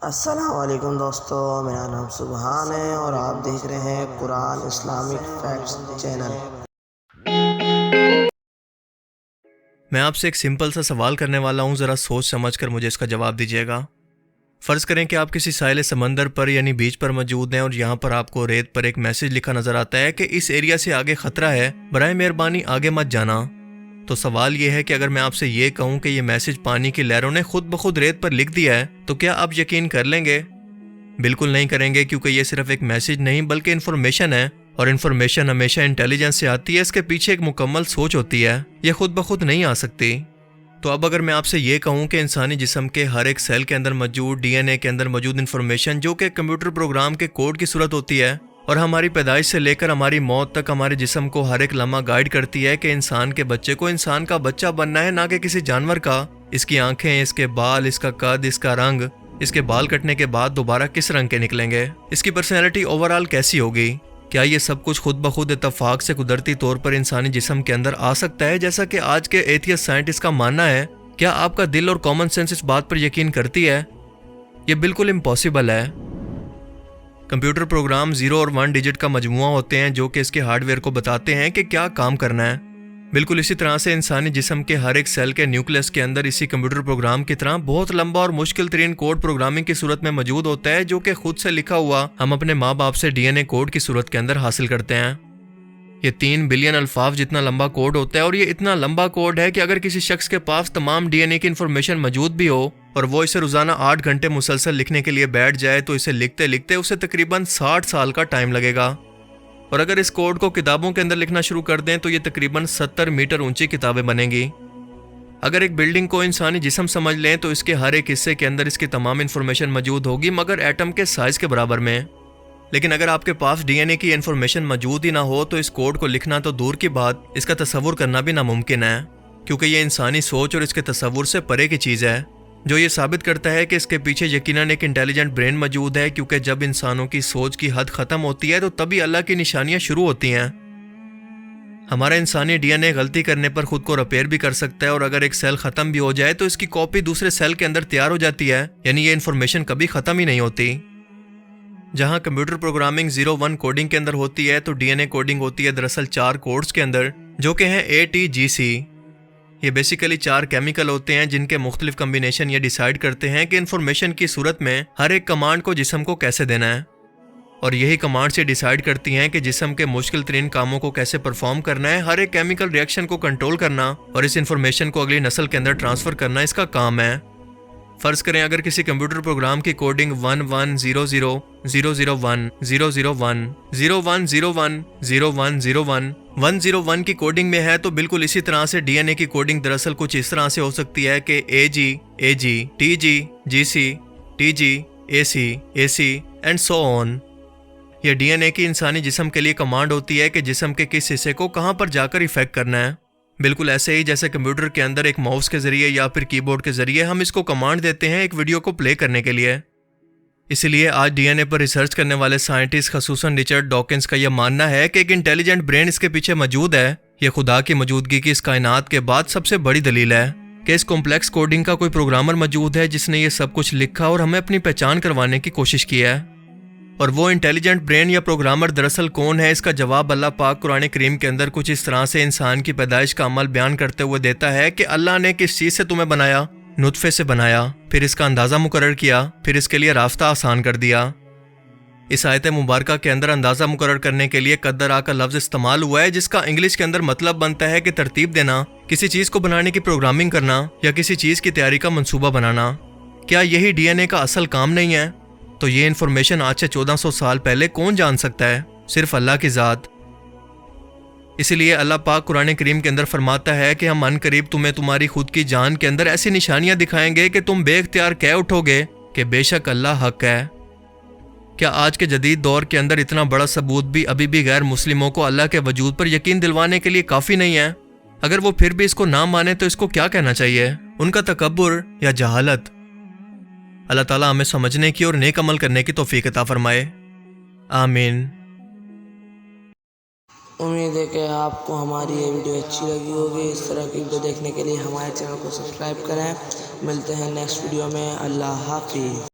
السلام علیکم دوستو، میرا نام سبحان ہے اور آپ دیکھ رہے ہیں قرآن اسلامک فیکٹس چینل۔ میں آپ سے ایک سمپل سا سوال کرنے والا ہوں، ذرا سوچ سمجھ کر مجھے اس کا جواب دیجیے گا۔ فرض کریں کہ آپ کسی ساحل سمندر پر یعنی بیچ پر موجود ہیں اور یہاں پر آپ کو ریت پر ایک میسج لکھا نظر آتا ہے کہ اس ایریا سے آگے خطرہ ہے، برائے مہربانی آگے مت جانا۔ تو سوال یہ ہے کہ اگر میں آپ سے یہ کہوں کہ یہ میسج پانی کی لہروں نے خود بخود ریت پر لکھ دیا ہے تو کیا آپ یقین کر لیں گے؟ بالکل نہیں کریں گے، کیونکہ یہ صرف ایک میسج نہیں بلکہ انفارمیشن ہے، اور انفارمیشن ہمیشہ انٹیلیجنس سے آتی ہے، اس کے پیچھے ایک مکمل سوچ ہوتی ہے، یہ خود بخود نہیں آ سکتی۔ تو اب اگر میں آپ سے یہ کہوں کہ انسانی جسم کے ہر ایک سیل کے اندر موجود ڈی این اے کے اندر موجود انفارمیشن جو کہ کمپیوٹر پروگرام کے کوڈ کی صورت ہوتی ہے اور ہماری پیدائش سے لے کر ہماری موت تک ہمارے جسم کو ہر ایک لمحہ گائیڈ کرتی ہے کہ انسان کے بچے کو انسان کا بچہ بننا ہے، نہ کہ کسی جانور کا، اس کی آنکھیں، اس کے بال، اس کا قد، اس کا رنگ، اس کے بال کٹنے کے بعد دوبارہ کس رنگ کے نکلیں گے، اس کی پرسنالٹی اوورآل کیسی ہوگی، کیا یہ سب کچھ خود بخود اتفاق سے قدرتی طور پر انسانی جسم کے اندر آ سکتا ہے جیسا کہ آج کے ایتھیسٹ سائنٹسٹ کا ماننا ہے؟ کیا آپ کا دل اور کامن سینس اس بات پر یقین کرتی ہے؟ یہ بالکل امپاسبل ہے۔ کمپیوٹر پروگرام 0 اور 1 ڈیجٹ کا مجموعہ ہوتے ہیں جو کہ اس کے ہارڈ ویئر کو بتاتے ہیں کہ کیا کام کرنا ہے۔ بالکل اسی طرح سے انسانی جسم کے ہر ایک سیل کے نیوکلیس کے اندر اسی کمپیوٹر پروگرام کی طرح بہت لمبا اور مشکل ترین کوڈ پروگرامنگ کی صورت میں موجود ہوتا ہے، جو کہ خود سے لکھا ہوا ہم اپنے ماں باپ سے ڈی این اے کوڈ کی صورت کے اندر حاصل کرتے ہیں۔ یہ 3 بلین الفاظ جتنا لمبا کوڈ ہوتا ہے، اور یہ اتنا لمبا کوڈ ہے کہ اگر کسی شخص کے پاس تمام ڈی این اے کی انفارمیشن موجود بھی ہو اور وہ اسے روزانہ 8 گھنٹے مسلسل لکھنے کے لیے بیٹھ جائے تو اسے لکھتے لکھتے اسے تقریباً 60 سال کا ٹائم لگے گا، اور اگر اس کوڈ کو کتابوں کے اندر لکھنا شروع کر دیں تو یہ تقریباً 70 میٹر اونچی کتابیں بنیں گی۔ اگر ایک بلڈنگ کو انسانی جسم سمجھ لیں تو اس کے ہر ایک حصے کے اندر اس کی تمام انفارمیشن موجود ہوگی، مگر ایٹم کے سائز کے برابر میں۔ لیکن اگر آپ کے پاس ڈی این اے کی انفارمیشن موجود ہی نہ ہو تو اس کوڈ کو لکھنا تو دور کی بات، اس کا تصور کرنا بھی ناممکن ہے، کیونکہ یہ انسانی سوچ اور اس کے تصور سے پرے کی چیز ہے، جو یہ ثابت کرتا ہے کہ اس کے پیچھے یقیناً ایک انٹیلیجنٹ برین موجود ہے، کیونکہ جب انسانوں کی سوچ کی حد ختم ہوتی ہے تو تبھی اللہ کی نشانیاں شروع ہوتی ہیں۔ ہمارا انسانی ڈی این اے غلطی کرنے پر خود کو ریپیئر بھی کر سکتا ہے، اور اگر ایک سیل ختم بھی ہو جائے تو اس کی کاپی دوسرے سیل کے اندر تیار ہو جاتی ہے، یعنی یہ انفارمیشن کبھی ختم ہی نہیں ہوتی۔ جہاں کمپیوٹر پروگرامنگ 0-1 کوڈنگ کے اندر ہوتی ہے تو ڈی این اے کوڈنگ ہوتی ہے دراصل 4 کوڈز کے اندر، جو کہ ہیں ATGC۔ یہ بیسیکلی 4 کیمیکل ہوتے ہیں جن کے مختلف کمبینیشن یہ ڈیسائیڈ کرتے ہیں کہ انفارمیشن کی صورت میں ہر ایک کمانڈ کو جسم کو کیسے دینا ہے، اور یہی کمانڈز یہ ڈیسائیڈ کرتی ہیں کہ جسم کے مشکل ترین کاموں کو کیسے پرفارم کرنا ہے۔ ہر ایک کیمیکل ریئیکشن کو کنٹرول کرنا اور اس انفارمیشن کو اگلی نسل کے اندر ٹرانسفر کرنا اس کا کام ہے۔ فرض کریں اگر کسی کمپیوٹر پروگرام کی کوڈنگ 1100 001 001 0101 0101 101 کی کوڈنگ میں ہے، تو بالکل اسی طرح سے ڈی این اے کی کوڈنگ دراصل کچھ اس طرح سے ہو سکتی ہے کہ AG AG TG GC TG AC AC and so on. یہ ڈی این اے کی انسانی جسم کے لیے کمانڈ ہوتی ہے کہ جسم کے کس حصے کو کہاں پر جا کر ایفیکٹ کرنا ہے، بالکل ایسے ہی جیسے کمپیوٹر کے اندر ایک ماؤس کے ذریعے یا پھر کی بورڈ کے ذریعے ہم اس کو کمانڈ دیتے ہیں ایک ویڈیو کو پلے کرنے کے لیے۔ اسی لیے آج ڈی این اے پر ریسرچ کرنے والے سائنٹسٹ خصوصاً رچرڈ ڈاکنز کا یہ ماننا ہے کہ ایک انٹیلیجنٹ برین اس کے پیچھے موجود ہے۔ یہ خدا کی موجودگی کی اس کائنات کے بعد سب سے بڑی دلیل ہے کہ اس کمپلیکس کوڈنگ کا کوئی پروگرامر موجود ہے جس نے یہ سب کچھ لکھا اور ہمیں اپنی پہچان کروانے کی کوشش کی ہے۔ اور وہ انٹیلیجنٹ برین یا پروگرامر دراصل کون ہے، اس کا جواب اللہ پاک قرآن کریم کے اندر کچھ اس طرح سے انسان کی پیدائش کا عمل بیان کرتے ہوئے دیتا ہے کہ اللہ نے کس چیز سے تمہیں بنایا، نطفے سے بنایا، پھر اس کا اندازہ مقرر کیا، پھر اس کے لیے راستہ آسان کر دیا۔ اس آیت مبارکہ کے اندر اندازہ مقرر کرنے کے لیے قدر کا لفظ استعمال ہوا ہے، جس کا انگلش کے اندر مطلب بنتا ہے کہ ترتیب دینا، کسی چیز کو بنانے کی پروگرامنگ کرنا یا کسی چیز کی تیاری کا منصوبہ بنانا۔ کیا یہی ڈی این اے کا اصل کام نہیں ہے؟ تو یہ انفارمیشن آج سے 1400 سال پہلے کون جان سکتا ہے؟ صرف اللہ کی ذات۔ اسی لیے اللہ پاک قرآن کریم کے اندر فرماتا ہے کہ ہم ان قریب تمہیں تمہاری خود کی جان کے اندر ایسی نشانیاں دکھائیں گے کہ تم بے اختیار کہہ اٹھو گے کہ بے شک اللہ حق ہے۔ کیا آج کے جدید دور کے اندر اتنا بڑا ثبوت بھی ابھی بھی غیر مسلموں کو اللہ کے وجود پر یقین دلوانے کے لیے کافی نہیں ہے؟ اگر وہ پھر بھی اس کو نہ مانے تو اس کو کیا کہنا چاہیے؟ ان کا تکبر یا جہالت؟ اللہ تعالیٰ ہمیں سمجھنے کی اور نیک عمل کرنے کی توفیق عطا فرمائے، آمین۔ امید ہے کہ آپ کو ہماری یہ ویڈیو اچھی لگی ہوگی۔ اس طرح کی ویڈیو دیکھنے کے لیے ہمارے چینل کو سبسکرائب کریں۔ ملتے ہیں نیکسٹ ویڈیو میں، اللہ حافظ۔